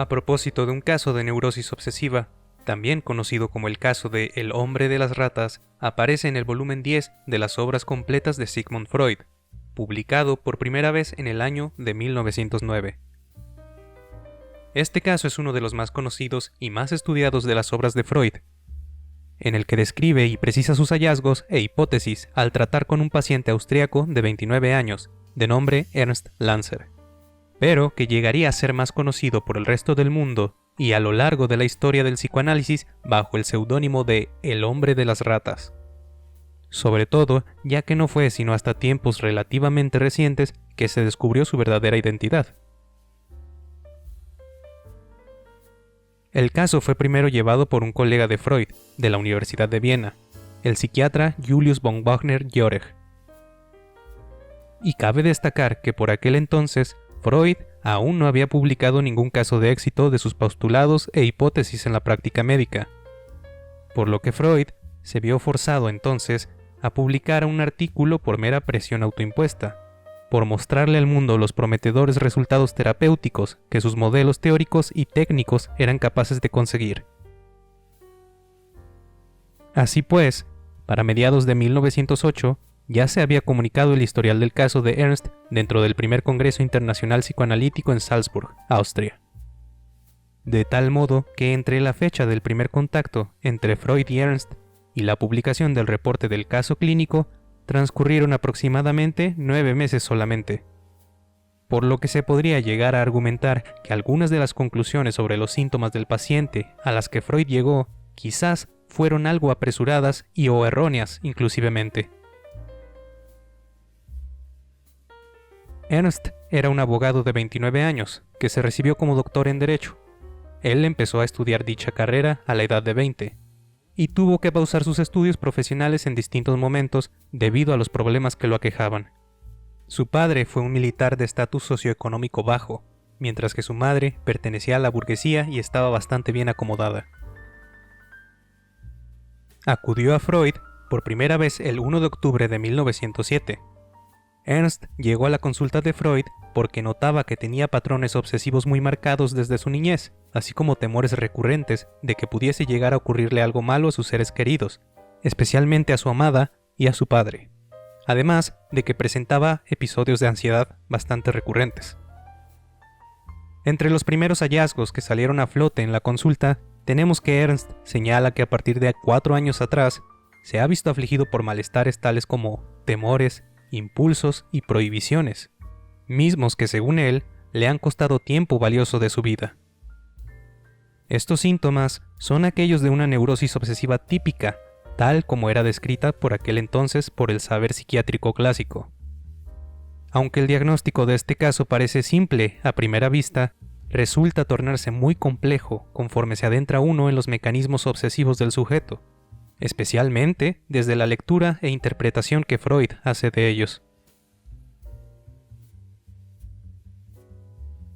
A propósito de un caso de neurosis obsesiva, también conocido como el caso de El hombre de las ratas, aparece en el volumen 10 de las obras completas de Sigmund Freud, publicado por primera vez en el año de 1909. Este caso es uno de los más conocidos y más estudiados de las obras de Freud, en el que describe y precisa sus hallazgos e hipótesis al tratar con un paciente austriaco de 29 años, de nombre Ernst Lanzer, pero que llegaría a ser más conocido por el resto del mundo y a lo largo de la historia del psicoanálisis bajo el seudónimo de El hombre de las ratas. Sobre todo, ya que no fue sino hasta tiempos relativamente recientes que se descubrió su verdadera identidad. El caso fue primero llevado por un colega de Freud, de la Universidad de Viena, el psiquiatra Julius von Wagner-Jauregg. Y cabe destacar que por aquel entonces, Freud aún no había publicado ningún caso de éxito de sus postulados e hipótesis en la práctica médica, por lo que Freud se vio forzado entonces a publicar un artículo por mera presión autoimpuesta, por mostrarle al mundo los prometedores resultados terapéuticos que sus modelos teóricos y técnicos eran capaces de conseguir. Así pues, para mediados de 1908, ya se había comunicado el historial del caso de Ernst dentro del primer Congreso Internacional Psicoanalítico en Salzburg, Austria. De tal modo que entre la fecha del primer contacto entre Freud y Ernst y la publicación del reporte del caso clínico, transcurrieron aproximadamente 9 meses solamente, por lo que se podría llegar a argumentar que algunas de las conclusiones sobre los síntomas del paciente a las que Freud llegó quizás fueron algo apresuradas y o erróneas inclusivemente. Ernst era un abogado de 29 años que se recibió como doctor en Derecho. Él empezó a estudiar dicha carrera a la edad de 20 y tuvo que pausar sus estudios profesionales en distintos momentos debido a los problemas que lo aquejaban. Su padre fue un militar de estatus socioeconómico bajo, mientras que su madre pertenecía a la burguesía y estaba bastante bien acomodada. Acudió a Freud por primera vez el 1 de octubre de 1907. Ernst llegó a la consulta de Freud porque notaba que tenía patrones obsesivos muy marcados desde su niñez, así como temores recurrentes de que pudiese llegar a ocurrirle algo malo a sus seres queridos, especialmente a su amada y a su padre, además de que presentaba episodios de ansiedad bastante recurrentes. Entre los primeros hallazgos que salieron a flote en la consulta, tenemos que Ernst señala que a partir de 4 años atrás se ha visto afligido por malestares tales como temores, impulsos y prohibiciones, mismos que según él le han costado tiempo valioso de su vida. Estos síntomas son aquellos de una neurosis obsesiva típica, tal como era descrita por aquel entonces por el saber psiquiátrico clásico. Aunque el diagnóstico de este caso parece simple a primera vista, resulta tornarse muy complejo conforme se adentra uno en los mecanismos obsesivos del sujeto, especialmente desde la lectura e interpretación que Freud hace de ellos.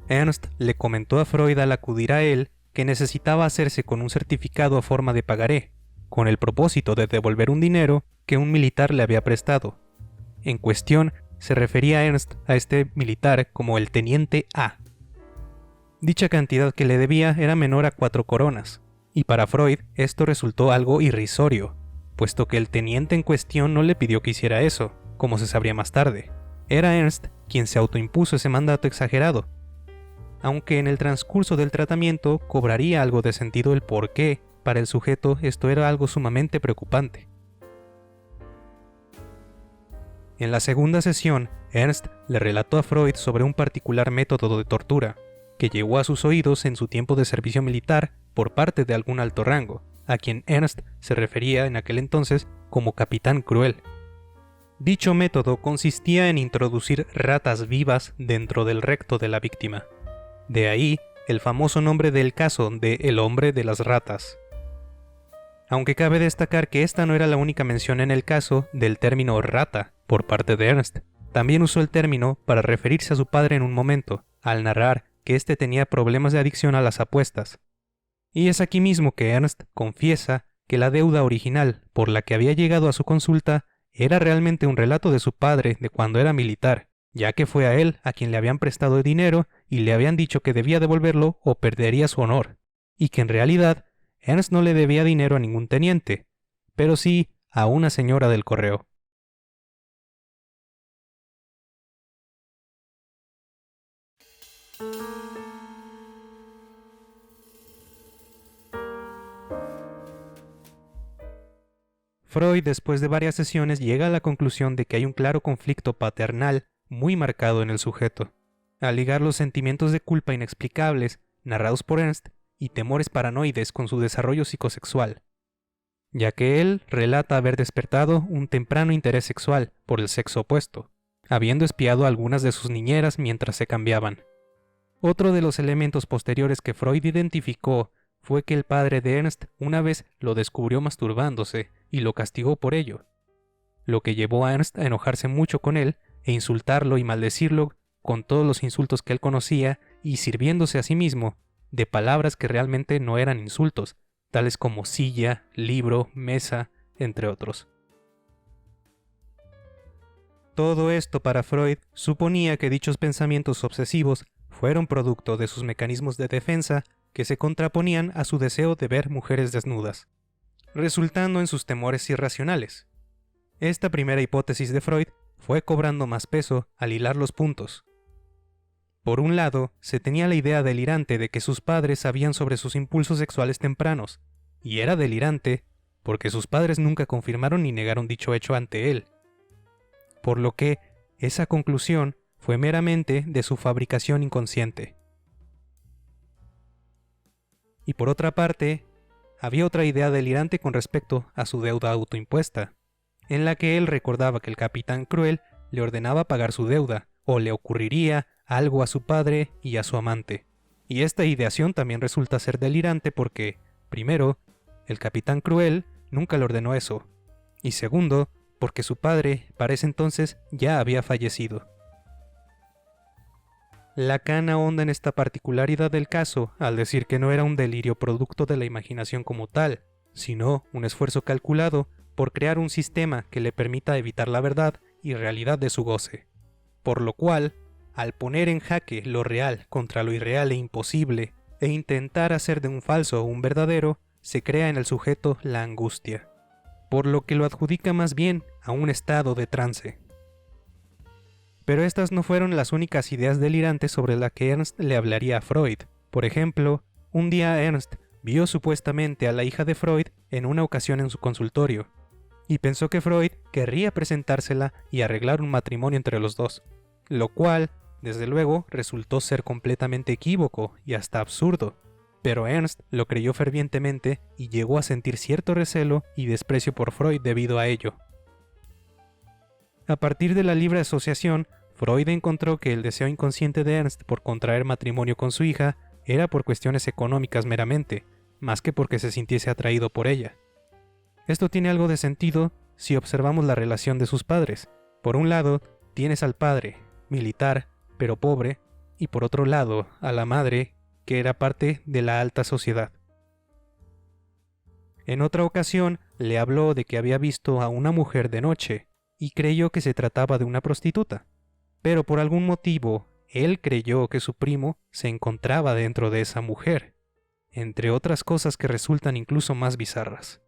Ernst le comentó a Freud al acudir a él que necesitaba hacerse con un certificado a forma de pagaré, con el propósito de devolver un dinero que un militar le había prestado. En cuestión, se refería Ernst a este militar como el teniente A. Dicha cantidad que le debía era menor a 4 coronas, y para Freud esto resultó algo irrisorio, puesto que el teniente en cuestión no le pidió que hiciera eso, como se sabría más tarde. Era Ernst quien se autoimpuso ese mandato exagerado, aunque en el transcurso del tratamiento cobraría algo de sentido el por qué para el sujeto esto era algo sumamente preocupante. En la segunda sesión, Ernst le relató a Freud sobre un particular método de tortura, que llegó a sus oídos en su tiempo de servicio militar por parte de algún alto rango, a quien Ernst se refería en aquel entonces como Capitán Cruel. Dicho método consistía en introducir ratas vivas dentro del recto de la víctima. De ahí el famoso nombre del caso de El hombre de las ratas. Aunque cabe destacar que esta no era la única mención en el caso del término rata por parte de Ernst. También usó el término para referirse a su padre en un momento, al narrar que éste tenía problemas de adicción a las apuestas. Y es aquí mismo que Ernst confiesa que la deuda original por la que había llegado a su consulta era realmente un relato de su padre de cuando era militar, ya que fue a él a quien le habían prestado dinero y le habían dicho que debía devolverlo o perdería su honor, y que en realidad Ernst no le debía dinero a ningún teniente, pero sí a una señora del correo. Freud, después de varias sesiones, llega a la conclusión de que hay un claro conflicto paternal muy marcado en el sujeto, al ligar los sentimientos de culpa inexplicables narrados por Ernst y temores paranoides con su desarrollo psicosexual, ya que él relata haber despertado un temprano interés sexual por el sexo opuesto, habiendo espiado a algunas de sus niñeras mientras se cambiaban. Otro de los elementos posteriores que Freud identificó fue que el padre de Ernst una vez lo descubrió masturbándose y lo castigó por ello, lo que llevó a Ernst a enojarse mucho con él e insultarlo y maldecirlo con todos los insultos que él conocía y sirviéndose a sí mismo de palabras que realmente no eran insultos, tales como silla, libro, mesa, entre otros. Todo esto para Freud suponía que dichos pensamientos obsesivos fueron producto de sus mecanismos de defensa que se contraponían a su deseo de ver mujeres desnudas, resultando en sus temores irracionales. Esta primera hipótesis de Freud fue cobrando más peso al hilar los puntos. Por un lado, se tenía la idea delirante de que sus padres sabían sobre sus impulsos sexuales tempranos, y era delirante porque sus padres nunca confirmaron ni negaron dicho hecho ante él, por lo que esa conclusión fue meramente de su fabricación inconsciente. Y por otra parte, había otra idea delirante con respecto a su deuda autoimpuesta, en la que él recordaba que el capitán Cruel le ordenaba pagar su deuda, o le ocurriría algo a su padre y a su amante. Y esta ideación también resulta ser delirante porque, primero, el capitán Cruel nunca le ordenó eso, y segundo, porque su padre, para ese entonces, ya había fallecido. Lacan ahonda en esta particularidad del caso al decir que no era un delirio producto de la imaginación como tal, sino un esfuerzo calculado por crear un sistema que le permita evitar la verdad y realidad de su goce. Por lo cual, al poner en jaque lo real contra lo irreal e imposible, e intentar hacer de un falso un verdadero, se crea en el sujeto la angustia, por lo que lo adjudica más bien a un estado de trance. Pero estas no fueron las únicas ideas delirantes sobre las que Ernst le hablaría a Freud. Por ejemplo, un día Ernst vio supuestamente a la hija de Freud en una ocasión en su consultorio, y pensó que Freud querría presentársela y arreglar un matrimonio entre los dos, lo cual, desde luego, resultó ser completamente equívoco y hasta absurdo. Pero Ernst lo creyó fervientemente y llegó a sentir cierto recelo y desprecio por Freud debido a ello. A partir de la libre asociación, Freud encontró que el deseo inconsciente de Ernst por contraer matrimonio con su hija era por cuestiones económicas meramente, más que porque se sintiese atraído por ella. Esto tiene algo de sentido si observamos la relación de sus padres. Por un lado, tienes al padre, militar, pero pobre, y por otro lado, a la madre, que era parte de la alta sociedad. En otra ocasión, le habló de que había visto a una mujer de noche, y creyó que se trataba de una prostituta. Pero por algún motivo, él creyó que su primo se encontraba dentro de esa mujer, entre otras cosas que resultan incluso más bizarras,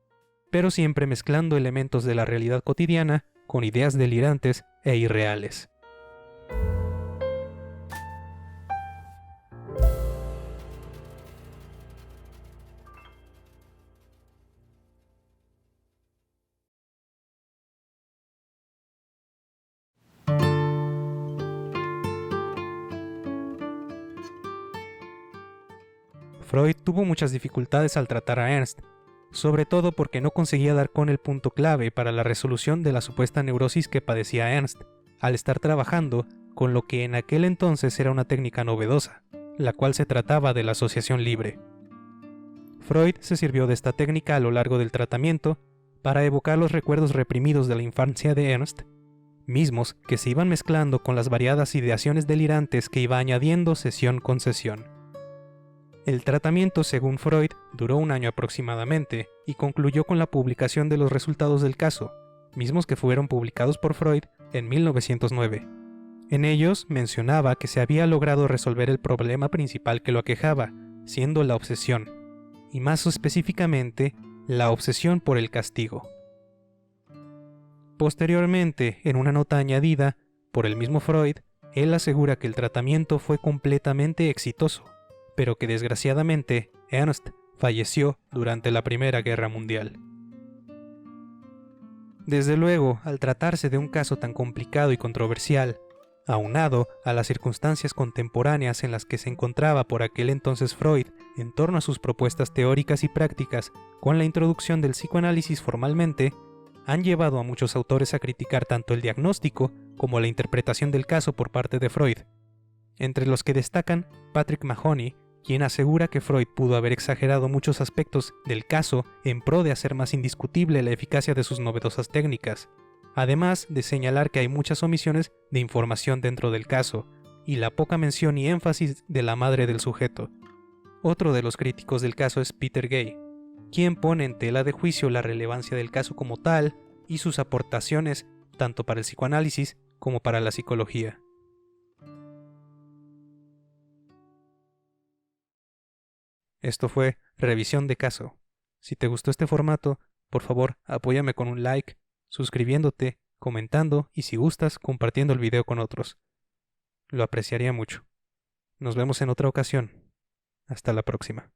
pero siempre mezclando elementos de la realidad cotidiana con ideas delirantes e irreales. Freud tuvo muchas dificultades al tratar a Ernst, sobre todo porque no conseguía dar con el punto clave para la resolución de la supuesta neurosis que padecía Ernst, al estar trabajando con lo que en aquel entonces era una técnica novedosa, la cual se trataba de la asociación libre. Freud se sirvió de esta técnica a lo largo del tratamiento para evocar los recuerdos reprimidos de la infancia de Ernst, mismos que se iban mezclando con las variadas ideaciones delirantes que iba añadiendo sesión con sesión. El tratamiento, según Freud, duró 1 año aproximadamente y concluyó con la publicación de los resultados del caso, mismos que fueron publicados por Freud en 1909. En ellos mencionaba que se había logrado resolver el problema principal que lo aquejaba, siendo la obsesión, y más específicamente, la obsesión por el castigo. Posteriormente, en una nota añadida por el mismo Freud, él asegura que el tratamiento fue completamente exitoso, pero que desgraciadamente Ernst falleció durante la Primera Guerra Mundial. Desde luego, al tratarse de un caso tan complicado y controversial, aunado a las circunstancias contemporáneas en las que se encontraba por aquel entonces Freud en torno a sus propuestas teóricas y prácticas con la introducción del psicoanálisis formalmente, han llevado a muchos autores a criticar tanto el diagnóstico como la interpretación del caso por parte de Freud, entre los que destacan Patrick Mahoney, quien asegura que Freud pudo haber exagerado muchos aspectos del caso en pro de hacer más indiscutible la eficacia de sus novedosas técnicas, además de señalar que hay muchas omisiones de información dentro del caso y la poca mención y énfasis de la madre del sujeto. Otro de los críticos del caso es Peter Gay, quien pone en tela de juicio la relevancia del caso como tal y sus aportaciones tanto para el psicoanálisis como para la psicología. Esto fue Revisión de Caso. Si te gustó este formato, por favor apóyame con un like, suscribiéndote, comentando y si gustas compartiendo el video con otros. Lo apreciaría mucho. Nos vemos en otra ocasión. Hasta la próxima.